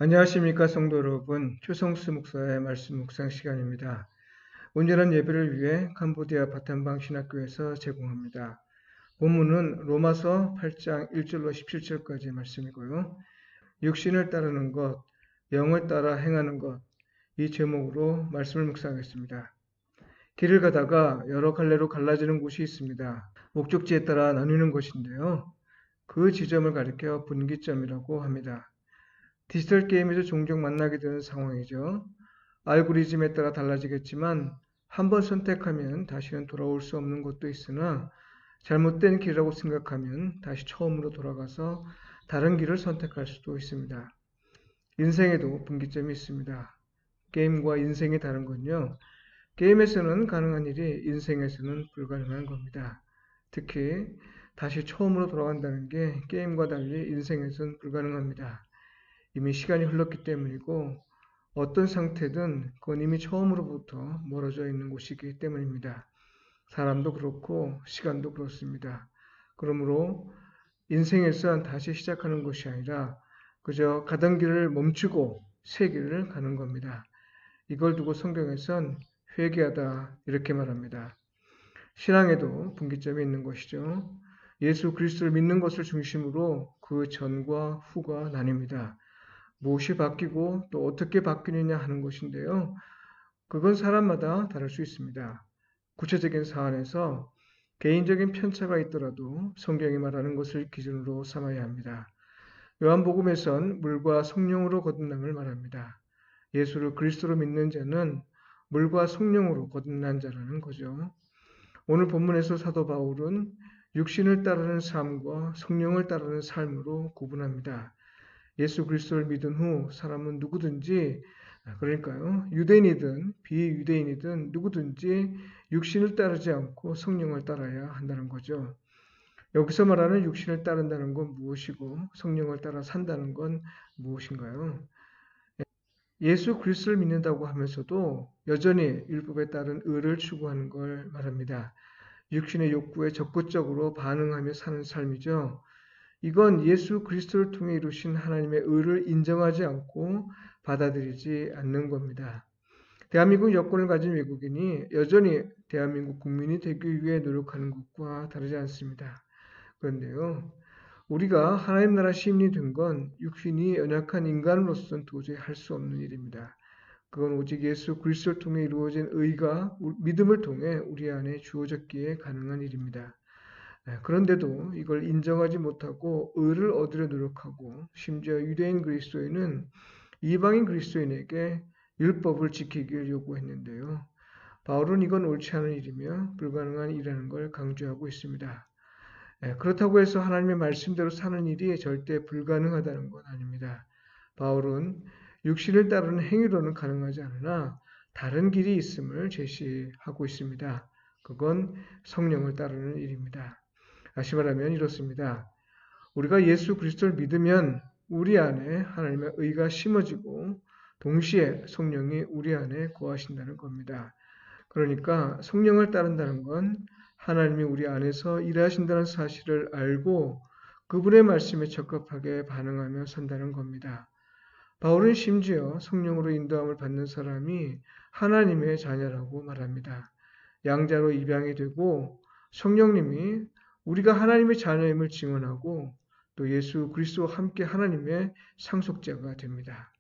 안녕하십니까 성도 여러분. 최성수 목사의 말씀 묵상 시간입니다. 온전한 예배를 위해 캄보디아 바탄방 신학교에서 제공합니다. 본문은 로마서 8장 1절로 17절까지의 말씀이고요. 육신을 따르는 것, 영을 따라 행하는 것, 이 제목으로 말씀을 묵상하겠습니다. 길을 가다가 여러 갈래로 갈라지는 곳이 있습니다. 목적지에 따라 나뉘는 것인데요. 그 지점을 가리켜 분기점이라고 합니다. 디지털 게임에서 종종 만나게 되는 상황이죠. 알고리즘에 따라 달라지겠지만 한번 선택하면 다시는 돌아올 수 없는 곳도 있으나 잘못된 길이라고 생각하면 다시 처음으로 돌아가서 다른 길을 선택할 수도 있습니다. 인생에도 분기점이 있습니다. 게임과 인생이 다른 건요. 게임에서는 가능한 일이 인생에서는 불가능한 겁니다. 특히 다시 처음으로 돌아간다는 게 게임과 달리 인생에서는 불가능합니다. 이미 시간이 흘렀기 때문이고 어떤 상태든 그건 이미 처음으로부터 멀어져 있는 곳이기 때문입니다. 사람도 그렇고 시간도 그렇습니다. 그러므로 인생에선 다시 시작하는 것이 아니라 그저 가던 길을 멈추고 새 길을 가는 겁니다. 이걸 두고 성경에선 회개하다 이렇게 말합니다. 신앙에도 분기점이 있는 것이죠. 예수 그리스도를 믿는 것을 중심으로 그 전과 후가 나뉩니다. 무엇이 바뀌고 또 어떻게 바뀌느냐 하는 것인데요. 그건 사람마다 다를 수 있습니다. 구체적인 사안에서 개인적인 편차가 있더라도 성경이 말하는 것을 기준으로 삼아야 합니다. 요한복음에선 물과 성령으로 거듭남을 말합니다. 예수를 그리스도로 믿는 자는 물과 성령으로 거듭난 자라는 거죠. 오늘 본문에서 사도 바울은 육신을 따르는 삶과 성령을 따르는 삶으로 구분합니다. 예수 그리스도를 믿은 후 사람은 누구든지 그러니까요. 유대인이든 비유대인이든 누구든지 육신을 따르지 않고 성령을 따라야 한다는 거죠. 여기서 말하는 육신을 따른다는 건 무엇이고 성령을 따라 산다는 건 무엇인가요? 예수 그리스도를 믿는다고 하면서도 여전히 율법에 따른 의를 추구하는 걸 말합니다. 육신의 욕구에 적극적으로 반응하며 사는 삶이죠. 이건 예수 그리스도를 통해 이루신 하나님의 의를 인정하지 않고 받아들이지 않는 겁니다. 대한민국 여권을 가진 외국인이 여전히 대한민국 국민이 되기 위해 노력하는 것과 다르지 않습니다. 그런데요, 우리가 하나님 나라 시민이 된 건 육신이 연약한 인간으로서는 도저히 할 수 없는 일입니다. 그건 오직 예수 그리스도를 통해 이루어진 의가 믿음을 통해 우리 안에 주어졌기에 가능한 일입니다. 그런데도 이걸 인정하지 못하고 의를 얻으려 노력하고 심지어 유대인 그리스도인은 이방인 그리스도인에게 율법을 지키기를 요구했는데요. 바울은 이건 옳지 않은 일이며 불가능한 일이라는 걸 강조하고 있습니다. 그렇다고 해서 하나님의 말씀대로 사는 일이 절대 불가능하다는 건 아닙니다. 바울은 육신을 따르는 행위로는 가능하지 않으나 다른 길이 있음을 제시하고 있습니다. 그건 성령을 따르는 일입니다. 다시 말하면 이렇습니다. 우리가 예수 그리스도를 믿으면 우리 안에 하나님의 의가 심어지고 동시에 성령이 우리 안에 거하신다는 겁니다. 그러니까 성령을 따른다는 건 하나님이 우리 안에서 일하신다는 사실을 알고 그분의 말씀에 적합하게 반응하며 산다는 겁니다. 바울은 심지어 성령으로 인도함을 받는 사람이 하나님의 자녀라고 말합니다. 양자로 입양이 되고 성령님이 우리가 하나님의 자녀임을 증언하고 또 예수 그리스도와 함께 하나님의 상속자가 됩니다.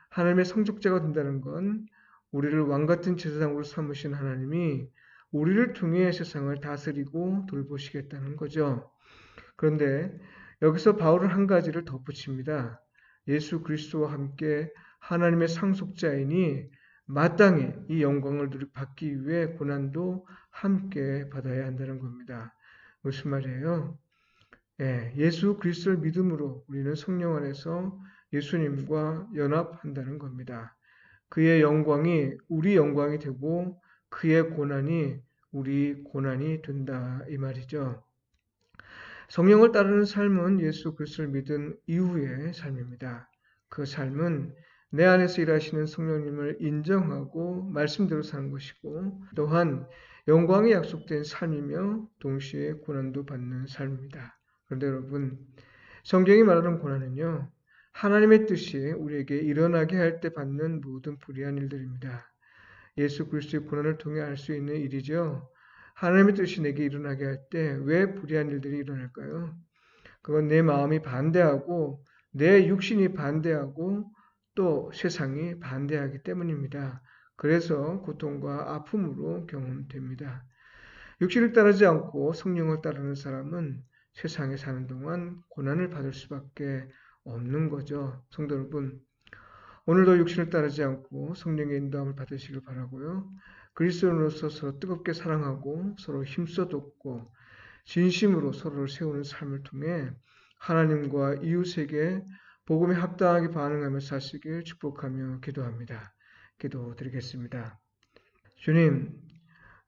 하나님의 상속자가 된다는 건 우리를 왕같은 제사장으로 삼으신 하나님이 우리를 통해 세상을 다스리고 돌보시겠다는 거죠. 그런데 여기서 바울은 한 가지를 덧붙입니다. 예수 그리스도와 함께 하나님의 상속자이니 마땅히 이 영광을 받기 위해 고난도 함께 받아야 한다는 겁니다. 무슨 말이에요? 예수 그리스도를 믿음으로 우리는 성령 안에서 예수님과 연합한다는 겁니다. 그의 영광이 우리 영광이 되고 그의 고난이 우리 고난이 된다 이 말이죠. 성령을 따르는 삶은 예수 그리스도를 믿은 이후의 삶입니다. 그 삶은 내 안에서 일하시는 성령님을 인정하고 말씀대로 사는 것이고 또한 영광이 약속된 삶이며 동시에 고난도 받는 삶입니다. 그런데 여러분, 성경이 말하는 고난은요, 하나님의 뜻이 우리에게 일어나게 할 때 받는 모든 불의한 일들입니다. 예수 그리스도의 고난을 통해 알 수 있는 일이죠. 하나님의 뜻이 내게 일어나게 할 때 왜 불의한 일들이 일어날까요? 그건 내 마음이 반대하고 내 육신이 반대하고 또 세상이 반대하기 때문입니다. 그래서 고통과 아픔으로 경험됩니다. 육신을 따르지 않고 성령을 따르는 사람은 세상에 사는 동안 고난을 받을 수밖에 없는 거죠. 성도 여러분, 오늘도 육신을 따르지 않고 성령의 인도함을 받으시길 바라고요. 그리스도인으로서 서로 뜨겁게 사랑하고 서로 힘써 돕고 진심으로 서로를 세우는 삶을 통해 하나님과 이웃에게 복음에 합당하게 반응하며 사시길 축복하며 기도합니다. 기도드리겠습니다. 주님,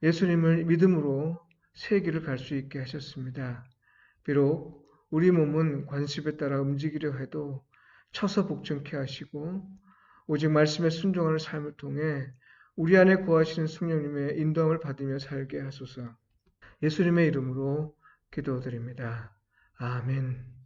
예수님을 믿음으로 새 길을 갈 수 있게 하셨습니다. 비록 우리 몸은 관습에 따라 움직이려 해도 쳐서 복종케 하시고 오직 말씀에 순종하는 삶을 통해 우리 안에 거하시는 성령님의 인도함을 받으며 살게 하소서. 예수님의 이름으로 기도드립니다. 아멘.